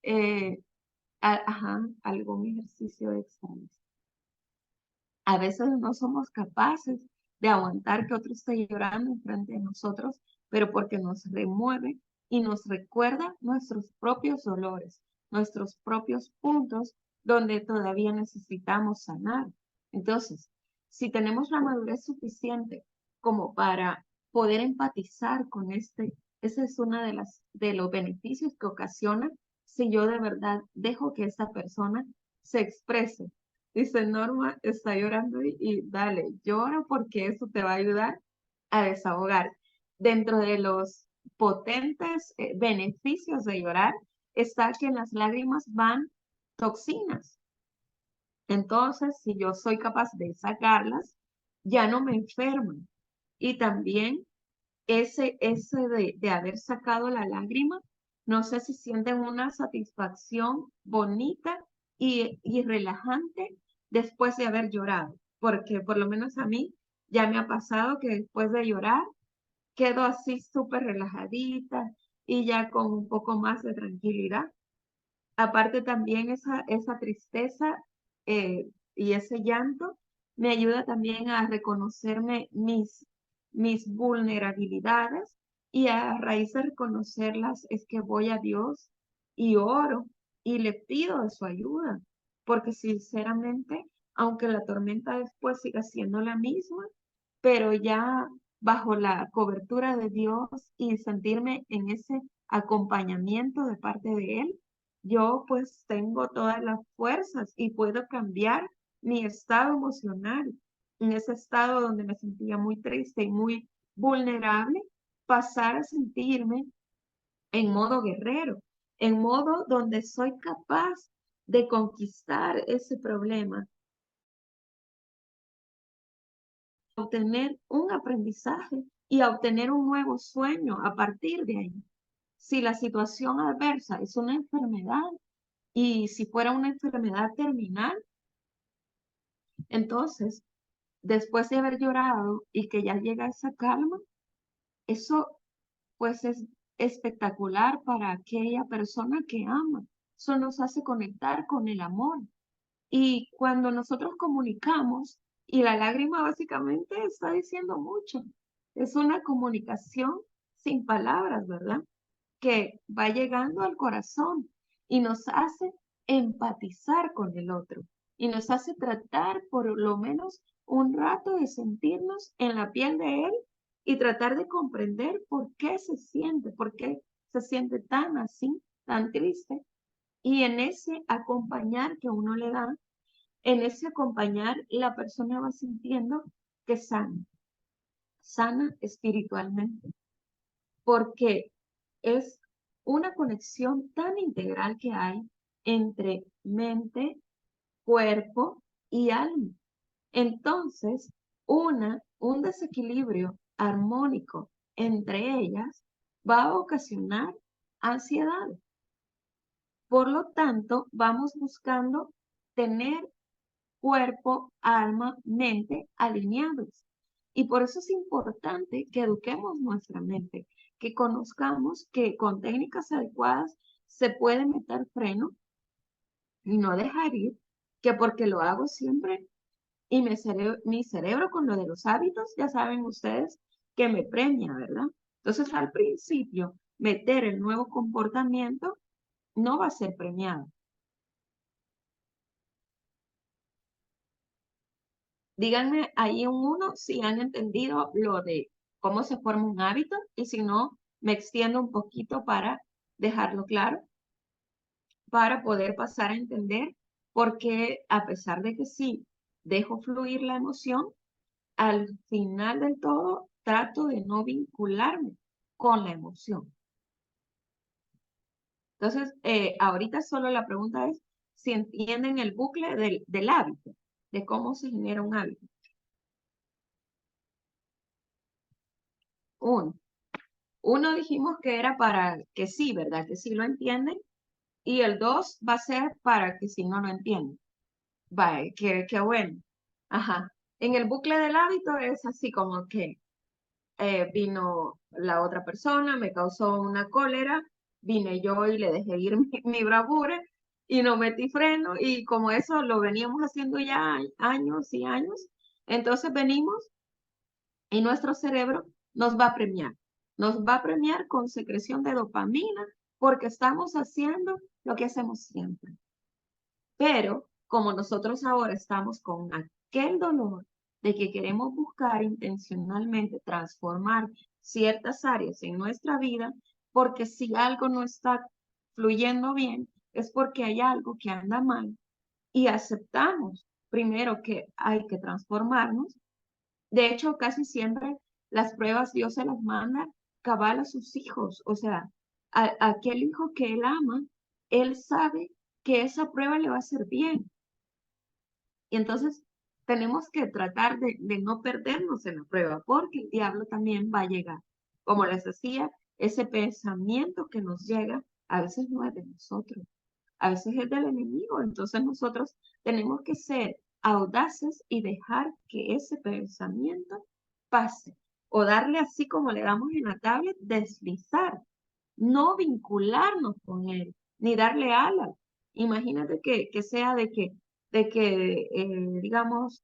eh, ajá, algún ejercicio extra. A veces no somos capaces de aguantar que otro esté llorando enfrente de nosotros, pero porque nos remueve y nos recuerda nuestros propios dolores, nuestros propios puntos donde todavía necesitamos sanar. Entonces, si tenemos la madurez suficiente como para poder empatizar con esa es una de los beneficios que ocasiona si yo de verdad dejo que esta persona se exprese. Dice Norma, está llorando y dale, llora porque eso te va a ayudar a desahogar. Dentro de los potentes beneficios de llorar está que en las lágrimas van toxinas. Entonces, si yo soy capaz de sacarlas, ya no me enferman. Y también ese de haber sacado la lágrima, no sé si sienten una satisfacción bonita y relajante después de haber llorado, porque por lo menos a mí ya me ha pasado que después de llorar quedo así súper relajadita y ya con un poco más de tranquilidad. Aparte también esa tristeza y ese llanto me ayuda también a reconocerme mis vulnerabilidades y a raíz de reconocerlas es que voy a Dios y oro y le pido de su ayuda, porque sinceramente, aunque la tormenta después siga siendo la misma, pero ya bajo la cobertura de Dios y sentirme en ese acompañamiento de parte de Él, yo pues tengo todas las fuerzas y puedo cambiar mi estado emocional. En ese estado donde me sentía muy triste y muy vulnerable, pasar a sentirme en modo guerrero, en modo donde soy capaz de conquistar ese problema, obtener un aprendizaje y a obtener un nuevo sueño a partir de ahí. Si la situación adversa es una enfermedad y si fuera una enfermedad terminal, entonces, después de haber llorado y que ya llega esa calma, eso pues es espectacular para aquella persona que ama. Eso nos hace conectar con el amor. Y cuando nosotros comunicamos, y la lágrima básicamente está diciendo mucho, es una comunicación sin palabras, ¿verdad? Que va llegando al corazón y nos hace empatizar con el otro y nos hace tratar por lo menos un rato de sentirnos en la piel de él y tratar de comprender por qué se siente tan así, tan triste. Y en ese acompañar que uno le da, en ese acompañar, la persona va sintiendo que sana. sana espiritualmente, porque es una conexión tan integral que hay entre mente, cuerpo y alma. Entonces, un desequilibrio armónico entre ellas va a ocasionar ansiedad. Por lo tanto, vamos buscando tener cuerpo, alma, mente alineados. Y por eso es importante que eduquemos nuestra mente, que conozcamos que con técnicas adecuadas se puede meter freno y no dejar ir, que porque lo hago siempre y mi cerebro con lo de los hábitos, ya saben ustedes que me premia, ¿verdad? Entonces al principio, meter el nuevo comportamiento no va a ser premiado. Díganme ahí un uno si han entendido lo de cómo se forma un hábito y si no, me extiendo un poquito para dejarlo claro, para poder pasar a entender por qué a pesar de que sí, dejo fluir la emoción, al final del todo trato de no vincularme con la emoción. Entonces, ahorita solo la pregunta es si entienden el bucle del hábito, de cómo se genera un hábito. Uno. Uno dijimos que era para que sí, ¿verdad? Que sí lo entienden. Y el dos va a ser para que si no lo entienden. Vale, qué bueno. Ajá. En el bucle del hábito es así como que vino la otra persona, me causó una cólera, vine yo y le dejé ir mi bravura y no metí freno y como eso lo veníamos haciendo ya años y años, entonces venimos y nuestro cerebro nos va a premiar. Nos va a premiar con secreción de dopamina porque estamos haciendo lo que hacemos siempre. Pero como nosotros ahora estamos con aquel dolor de que queremos buscar intencionalmente transformar ciertas áreas en nuestra vida, porque si algo no está fluyendo bien, es porque hay algo que anda mal y aceptamos primero que hay que transformarnos. De hecho, casi siempre las pruebas Dios se las manda cabal a sus hijos, o sea, a aquel hijo que él ama, él sabe que esa prueba le va a hacer bien. Y entonces tenemos que tratar de no perdernos en la prueba, porque el diablo también va a llegar. Como les decía, ese pensamiento que nos llega a veces no es de nosotros, a veces es del enemigo. Entonces nosotros tenemos que ser audaces y dejar que ese pensamiento pase. O darle así como le damos en la tablet, deslizar, no vincularnos con él, ni darle alas. Imagínate que sea de que digamos,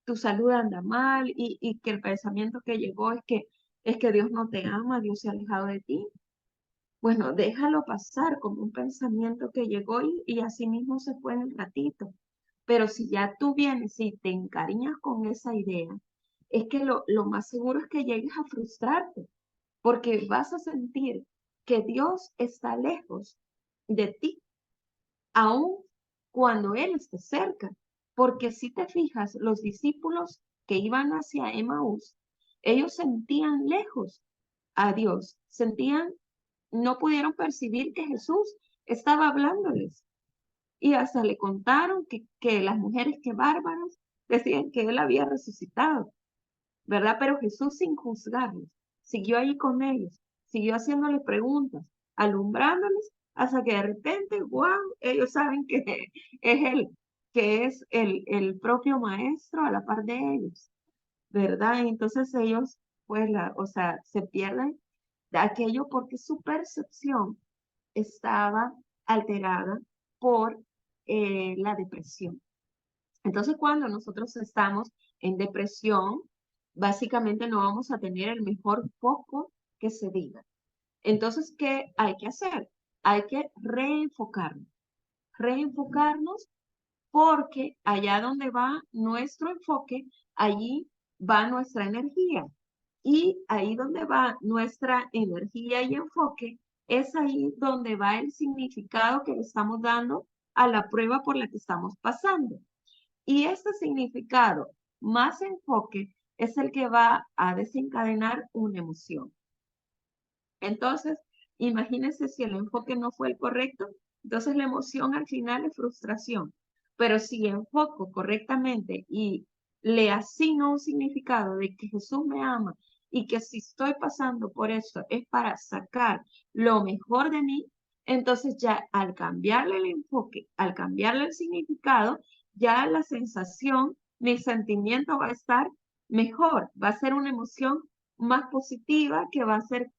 tu salud anda mal y que el pensamiento que llegó es que Dios no te ama, Dios se ha alejado de ti. Bueno, déjalo pasar como un pensamiento que llegó y así mismo se fue en el ratito. Pero si ya tú vienes y te encariñas con esa idea, es que lo más seguro es que llegues a frustrarte, porque vas a sentir que Dios está lejos de ti, aun cuando Él esté cerca. Porque si te fijas, los discípulos que iban hacia Emaús, ellos sentían lejos a Dios, no pudieron percibir que Jesús estaba hablándoles. Y hasta le contaron que las mujeres que bárbaras decían que Él había resucitado, ¿verdad? Pero Jesús sin juzgarlos, siguió ahí con ellos, siguió haciéndoles preguntas, alumbrándoles, hasta que de repente, wow, ellos saben que es Él, que es el propio maestro a la par de ellos, ¿verdad? Entonces ellos, pues, o sea, se pierden de aquello porque su percepción estaba alterada por la depresión. Entonces, cuando nosotros estamos en depresión, básicamente no vamos a tener el mejor foco que se diga. Entonces, ¿qué hay que hacer? Hay que reenfocarnos porque allá donde va nuestro enfoque, allí va nuestra energía. Y ahí donde va nuestra energía y enfoque, es ahí donde va el significado que le estamos dando a la prueba por la que estamos pasando. Y este significado más enfoque es el que va a desencadenar una emoción. Entonces, imagínense si el enfoque no fue el correcto, entonces la emoción al final es frustración. Pero si enfoco correctamente y le asigno un significado de que Jesús me ama y que si estoy pasando por eso es para sacar lo mejor de mí, entonces ya al cambiarle el enfoque, al cambiarle el significado, ya la sensación, mi sentimiento va a estar mejor, va a ser una emoción más positiva que va a ser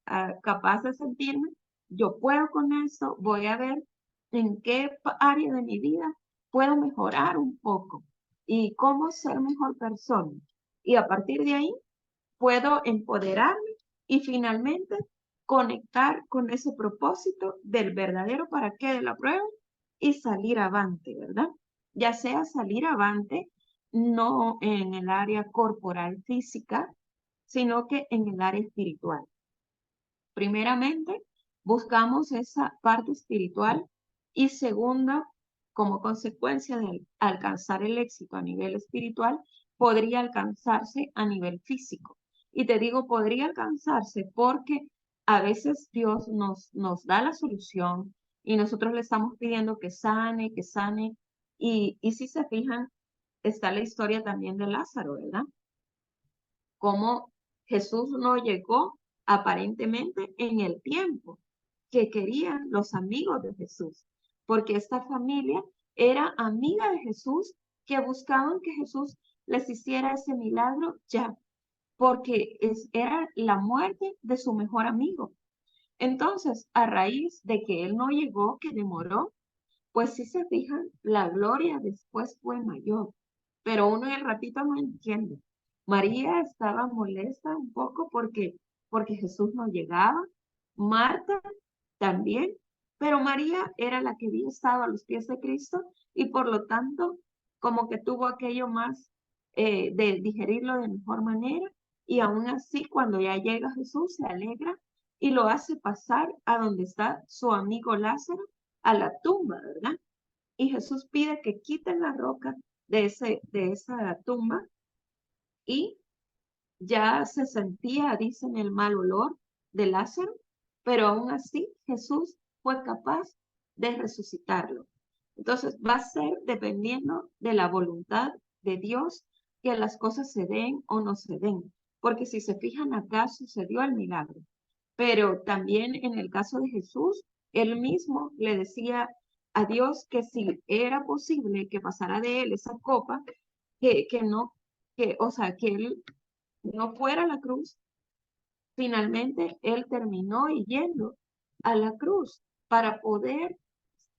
capaz de sentirme, yo puedo con eso, voy a ver en qué área de mi vida puedo mejorar un poco y cómo ser mejor persona. Y a partir de ahí puedo empoderarme y finalmente conectar con ese propósito del verdadero para qué de la prueba y salir avante, ¿verdad? Ya sea salir avante, no en el área corporal física, sino que en el área espiritual. Primeramente, buscamos esa parte espiritual y segunda, como consecuencia de alcanzar el éxito a nivel espiritual, podría alcanzarse a nivel físico. Y te digo, podría alcanzarse porque a veces Dios nos da la solución y nosotros le estamos pidiendo que sane, que sane. Y si se fijan, está la historia también de Lázaro, ¿verdad? Cómo Jesús no llegó aparentemente en el tiempo que querían los amigos de Jesús, porque esta familia era amiga de Jesús, que buscaban que Jesús les hiciera ese milagro ya, porque era la muerte de su mejor amigo. Entonces, a raíz de que él no llegó, que demoró, pues si se fijan, la gloria después fue mayor, pero uno en el ratito no entiende. María estaba molesta un poco porque Jesús no llegaba, Marta también, pero María era la que había estado a los pies de Cristo y por lo tanto como que tuvo aquello más de digerirlo de mejor manera y aún así cuando ya llega Jesús se alegra y lo hace pasar a donde está su amigo Lázaro, a la tumba, ¿verdad? Y Jesús pide que quiten la roca de esa tumba y ya se sentía, dicen, el mal olor de Lázaro, pero aún así Jesús fue capaz de resucitarlo. Entonces va a ser dependiendo de la voluntad de Dios que las cosas se den o no se den, porque si se fijan acá sucedió el milagro, pero también en el caso de Jesús, él mismo le decía a Dios que si era posible que pasara de él esa copa, que no, o sea, que él no fuera a la cruz. Finalmente, él terminó yendo a la cruz para poder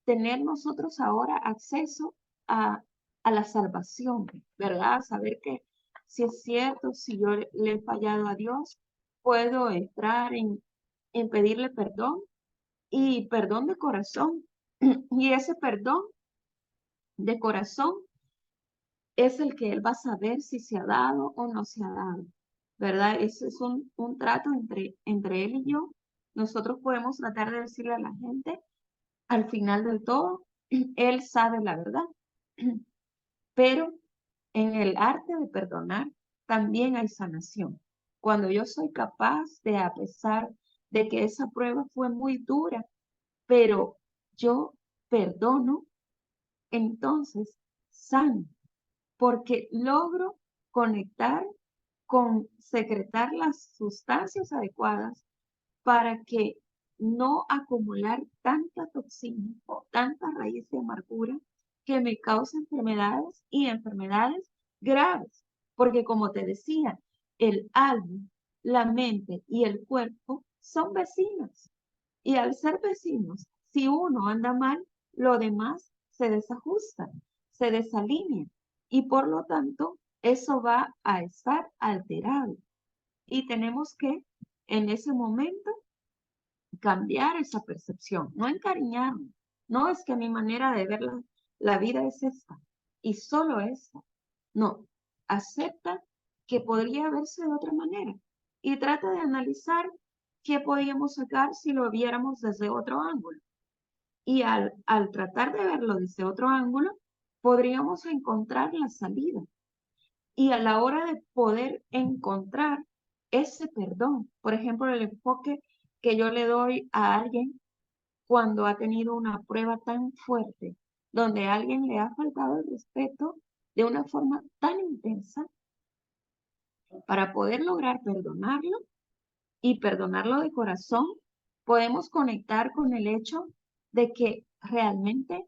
tener nosotros ahora acceso a, a la salvación, ¿verdad? Saber que si es cierto, si yo le he fallado a Dios, puedo entrar en pedirle perdón y perdón de corazón. Y ese perdón de corazón es el que él va a saber si se ha dado o no se ha dado, ¿verdad? Ese es un trato entre él y yo. Nosotros podemos tratar de decirle a la gente, al final del todo, él sabe la verdad, pero en el arte de perdonar también hay sanación. Cuando yo soy capaz de, a pesar de que esa prueba fue muy dura, pero yo perdono, entonces sano, porque logro conectar con secretar las sustancias adecuadas para que no acumular tanta toxina o tanta raíz de amargura que me causa enfermedades y enfermedades graves. Porque como te decía, el alma, la mente y el cuerpo son vecinos. Y al ser vecinos, si uno anda mal, lo demás se desajusta, se desalinea y por lo tanto eso va a estar alterado. Y tenemos que en ese momento cambiar esa percepción, no encariñarnos. No es que mi manera de ver la vida es esta y solo esta. No, acepta que podría verse de otra manera y trata de analizar qué podíamos sacar si lo viéramos desde otro ángulo. Y al tratar de verlo desde otro ángulo, podríamos encontrar la salida. Y a la hora de poder encontrar ese perdón, por ejemplo, el enfoque que yo le doy a alguien cuando ha tenido una prueba tan fuerte, donde alguien le ha faltado el respeto de una forma tan intensa, para poder lograr perdonarlo y perdonarlo de corazón, podemos conectar con el hecho de que realmente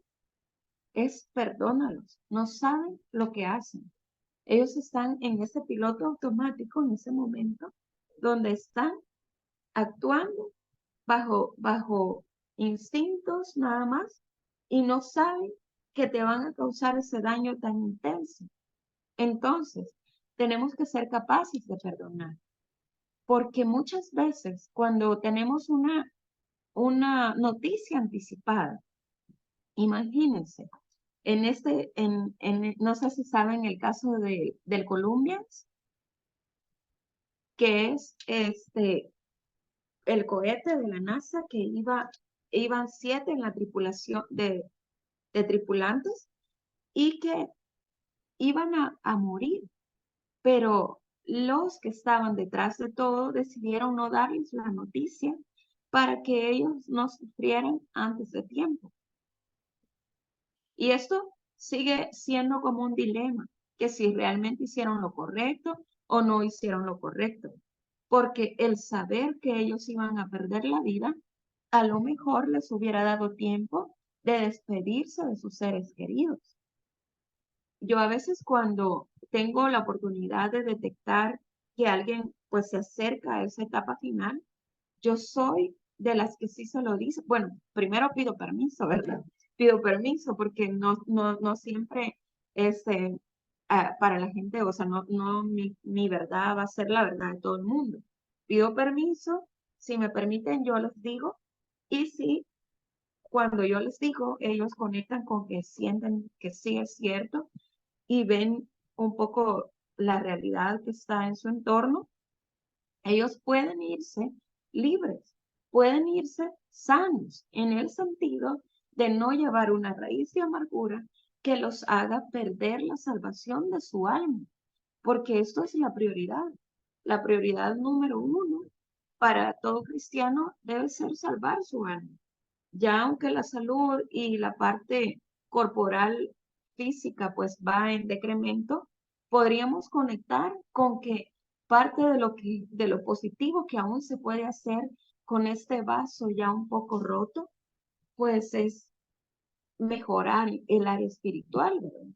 es perdónalos, no saben lo que hacen. Ellos están en ese piloto automático en ese momento donde están actuando bajo instintos nada más y no saben que te van a causar ese daño tan intenso. Entonces, tenemos que ser capaces de perdonar, porque muchas veces cuando tenemos una noticia anticipada, imagínense, no sé si saben el caso del Columbians, que es el cohete de la NASA que iban 7 en la tripulación de tripulantes y que iban a morir, pero los que estaban detrás de todo decidieron no darles la noticia para que ellos no sufrieran antes de tiempo. Y esto sigue siendo como un dilema, que si realmente hicieron lo correcto o no hicieron lo correcto, porque el saber que ellos iban a perder la vida, a lo mejor les hubiera dado tiempo de despedirse de sus seres queridos. Yo a veces cuando tengo la oportunidad de detectar que alguien pues se acerca a esa etapa final, yo soy de las que sí se lo dice. Bueno, primero pido permiso, ¿verdad? Pido permiso porque no siempre para la gente, o sea, no mi verdad va a ser la verdad de todo el mundo. Pido permiso, si me permiten, yo les digo, y si cuando yo les digo, ellos conectan con que sienten que sí es cierto y ven un poco la realidad que está en su entorno, ellos pueden irse libres, pueden irse sanos, en el sentido de no llevar una raíz de amargura que los haga perder la salvación de su alma, porque esto es la prioridad. La prioridad número uno para todo cristiano debe ser salvar su alma. Ya aunque la salud y la parte corporal física pues va en decremento, podríamos conectar con que parte de lo positivo que aún se puede hacer con este vaso ya un poco roto, pues es mejorar el área espiritual, ¿verdad?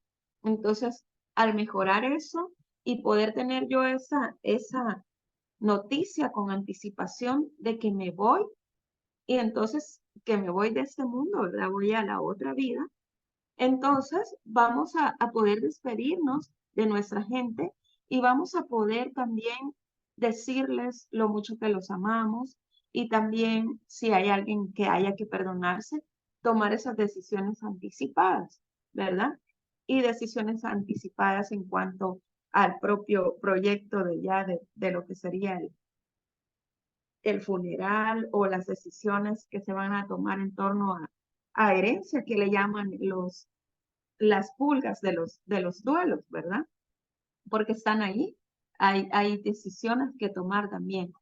Entonces, al mejorar eso y poder tener yo esa noticia con anticipación de que me voy, y entonces que me voy de este mundo, ¿verdad? Voy a la otra vida. Entonces vamos a poder despedirnos de nuestra gente y vamos a poder también decirles lo mucho que los amamos y también si hay alguien que haya que perdonarse, tomar esas decisiones anticipadas, ¿verdad? Y decisiones anticipadas en cuanto al propio proyecto de lo que sería el funeral o las decisiones que se van a tomar en torno a herencia, que le llaman las pulgas de los duelos, ¿verdad? Porque están ahí, hay decisiones que tomar también.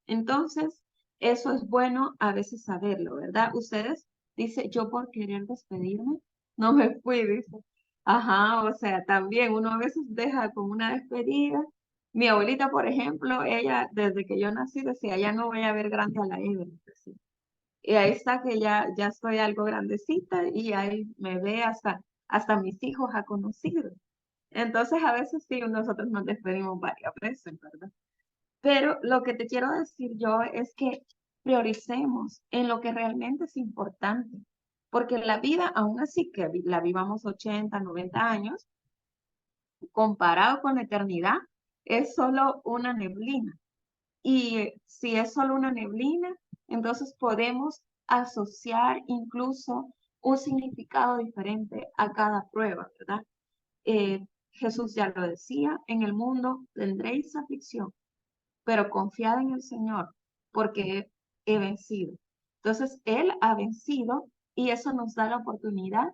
Entonces, eso es bueno a veces saberlo, ¿verdad? Ustedes, dice, yo por querer despedirme, no me fui, dice. Ajá, o sea, también uno a veces deja como una despedida. Mi abuelita, por ejemplo, ella, desde que yo nací, decía, ya no voy a ver grande a la Evelyn, decía. Y ahí está que ya estoy algo grandecita y ahí me ve hasta mis hijos ha conocido. Entonces, a veces sí, nosotros nos despedimos varias veces, ¿verdad? Pero lo que te quiero decir yo es que prioricemos en lo que realmente es importante, porque la vida, aún así que la vivamos 80, 90 años, comparado con la eternidad, es solo una neblina. Y si es solo una neblina, entonces podemos asociar incluso un significado diferente a cada prueba, ¿verdad? Jesús ya lo decía, en el mundo tendréis aflicción, pero confiad en el Señor, porque he vencido. Entonces, Él ha vencido y eso nos da la oportunidad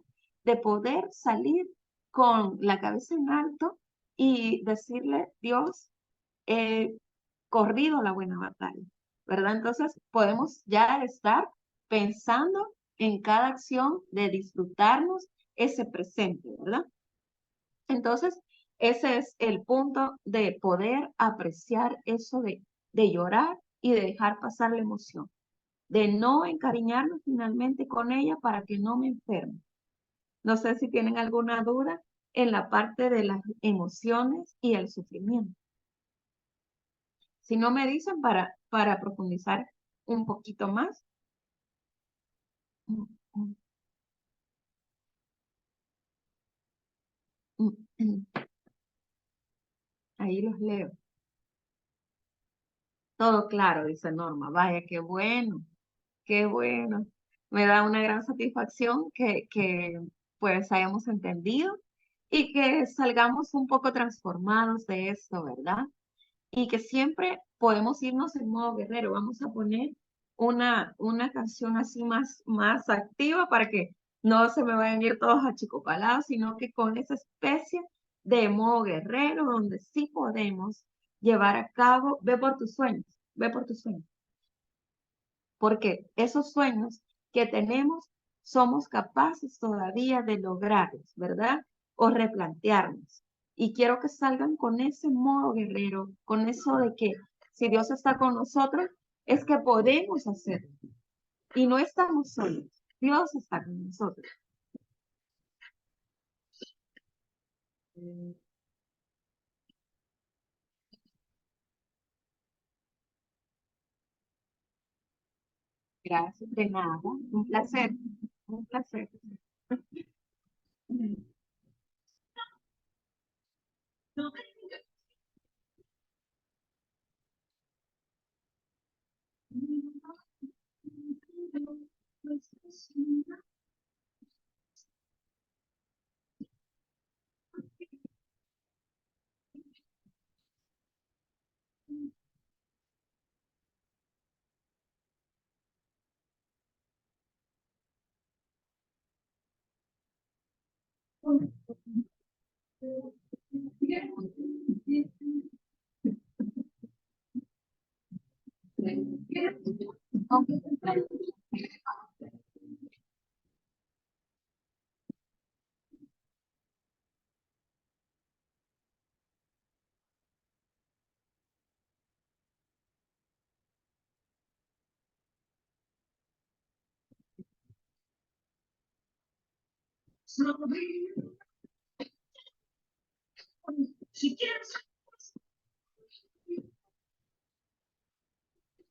de poder salir con la cabeza en alto y decirle, Dios, he corrido la buena batalla, ¿verdad? Entonces podemos ya estar pensando en cada acción de disfrutarnos ese presente, ¿verdad? Entonces, ese es el punto de poder apreciar eso de llorar y de dejar pasar la emoción, de no encariñarnos finalmente con ella para que no me enferme. No sé si tienen alguna duda en la parte de las emociones y el sufrimiento. Si no me dicen para profundizar un poquito más. Mm, mm, mm. Ahí los leo. Todo claro, dice Norma. Vaya, qué bueno, qué bueno. Me da una gran satisfacción que pues hayamos entendido y que salgamos un poco transformados de esto, ¿verdad? Y que siempre podemos irnos en modo guerrero. Vamos a poner una canción así más activa para que no se me vayan a ir todos achicopalados, sino que con esa especie de modo guerrero donde sí podemos llevar a cabo, ve por tus sueños, ve por tus sueños, porque esos sueños que tenemos somos capaces todavía de lograrlos, ¿verdad? O replantearnos. Y quiero que salgan con ese modo guerrero, con eso de que si Dios está con nosotros, es que podemos hacerlo. Y no estamos solos, Dios está con nosotros. Gracias, de nada. Un placer, un placer.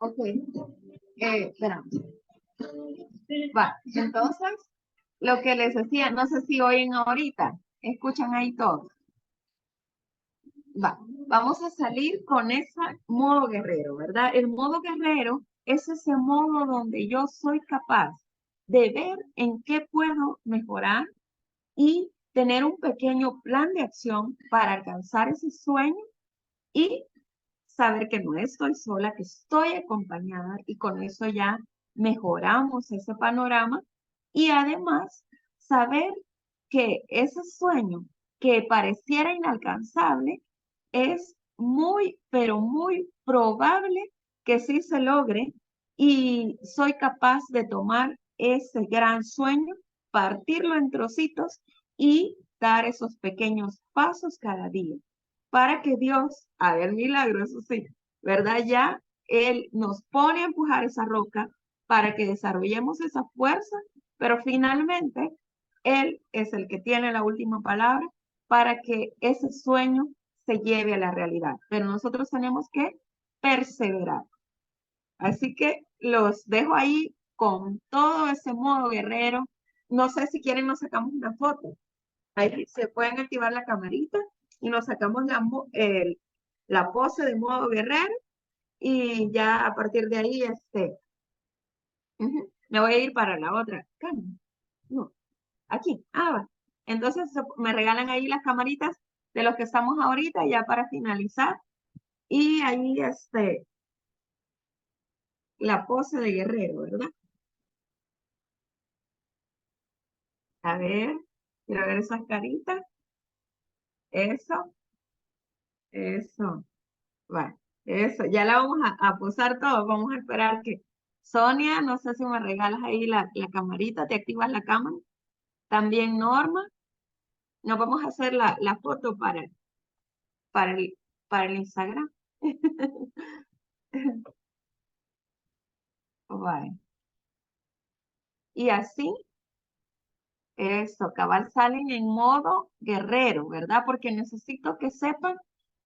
Ok, esperamos. Va, entonces, lo que les decía, no sé si oyen ahorita, escuchan ahí todo. Va, vamos a salir con ese modo guerrero, ¿verdad? El modo guerrero es ese modo donde yo soy capaz de ver en qué puedo mejorar y tener un pequeño plan de acción para alcanzar ese sueño y saber que no estoy sola, que estoy acompañada y con eso ya mejoramos ese panorama y además saber que ese sueño que pareciera inalcanzable es muy, pero muy probable que sí se logre y soy capaz de tomar ese gran sueño, partirlo en trocitos y dar esos pequeños pasos cada día para que Dios haga el milagro, eso sí, ¿verdad? Ya Él nos pone a empujar esa roca para que desarrollemos esa fuerza, pero finalmente Él es el que tiene la última palabra para que ese sueño se lleve a la realidad. Pero nosotros tenemos que perseverar. Así que los dejo ahí con todo ese modo guerrero. No sé si quieren, nos sacamos una foto. Ahí se pueden activar la camarita y nos sacamos la pose de modo guerrero y ya a partir de ahí, me voy a ir para la otra. No, aquí, va. Entonces me regalan ahí las camaritas de los que estamos ahorita ya para finalizar y ahí, la pose de guerrero, ¿verdad? A ver, quiero ver esas caritas. Eso. Eso, va, eso, ya la vamos a posar todo, vamos a esperar que Sonia, no sé si me regalas ahí la camarita, te activas la cámara, también Norma, nos vamos a hacer la foto para el, para el Instagram. Vale. Y así, eso, cabal salen en modo guerrero, ¿verdad? Porque necesito que sepan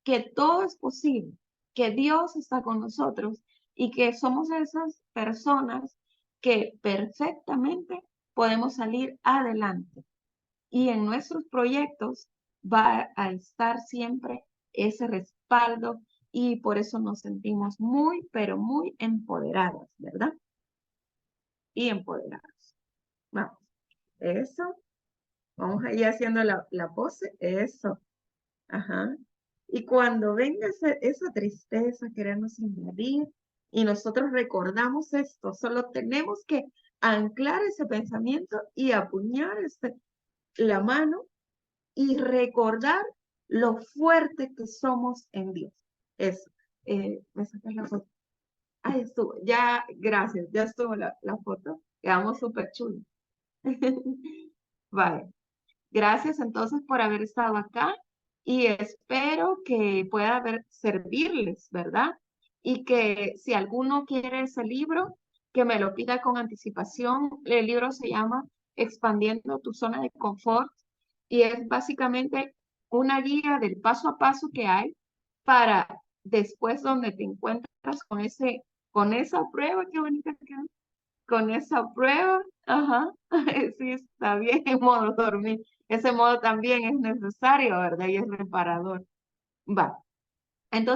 que todo es posible, que Dios está con nosotros y que somos esas personas que perfectamente podemos salir adelante. Y en nuestros proyectos va a estar siempre ese respaldo y por eso nos sentimos muy, pero muy empoderadas, ¿verdad? Y empoderados. Vamos, eso. Vamos ahí haciendo la pose, eso. Ajá. Y cuando venga esa tristeza, querernos invadir, y nosotros recordamos esto, solo tenemos que anclar ese pensamiento y apuñar la mano y recordar lo fuerte que somos en Dios. Eso. ¿Me sacas la foto? Ahí estuvo. Ya, gracias. Ya estuvo la foto. Quedamos súper chulos. Vale. Gracias entonces por haber estado acá y espero que pueda servirles, ¿verdad? Y que si alguno quiere ese libro, que me lo pida con anticipación. El libro se llama Expandiendo tu zona de confort y es básicamente una guía del paso a paso que hay para después donde te encuentras con esa prueba, qué bonita que es, con esa prueba, ajá, sí está bien en modo dormir. Ese modo también es necesario, ¿verdad? Y es reparador. Va. Entonces,